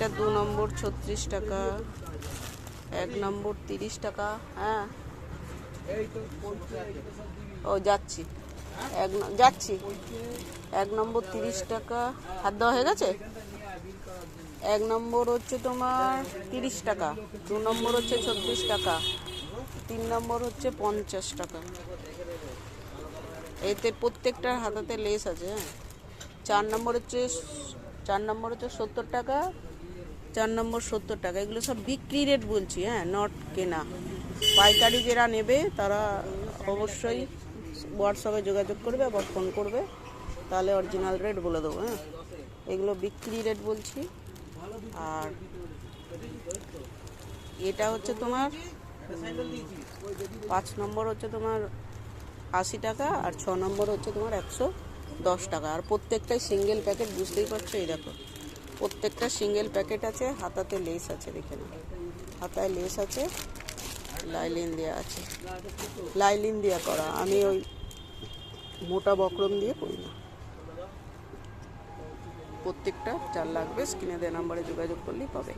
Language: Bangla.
এটা 2 নম্বর 36 টাকা, 1 নম্বর 30 টাকা। হ্যাঁ ও যাচ্ছি, যাচ্ছি। 1 নম্বর 30 টাকা। হাত দেওয়া হয়ে গেছে। 1 নম্বর হচ্ছে তোমার 30 টাকা, 2 নম্বর হচ্ছে 36 টাকা, 3 নম্বর হচ্ছে 50 টাকা। এতে প্রত্যেকটার হাতাতে লেস আছে। হ্যাঁ 4 নম্বর হচ্ছে 70 টাকা, 4 নম্বর 70 টাকা। এগুলো সব বিক্রি রেট বলছি, হ্যাঁ নট কেনা। পাইকারি যারা নেবে তারা অবশ্যই হোয়াটসঅ্যাপে যোগাযোগ করবে বা ফোন করবে, তাহলে অরিজিনাল রেট বলে দেবো। হ্যাঁ এগুলো বিক্রি রেট বলছি। আর এটা হচ্ছে তোমার 5 নম্বর হচ্ছে তোমার 80 টাকা, আর 6 নম্বর হচ্ছে তোমার 110 টাকা। আর প্রত্যেকটাই সিঙ্গেল প্যাকেট, বুঝতেই পারছো। এই দেখো প্রত্যেকটা সিঙ্গেল প্যাকেট আছে, হাতাতে লেস আছে। দেখে নাও, হাতায় লেস আছে, লাইলিন দেওয়া আছে, লাইলিন দেওয়া করা। আমি ওই মোটা বক্রম দিয়ে করি না। প্রত্যেকটা যার লাগবে স্ক্রিনে দেওয়া নাম্বারে যোগাযোগ করলেই পাবে।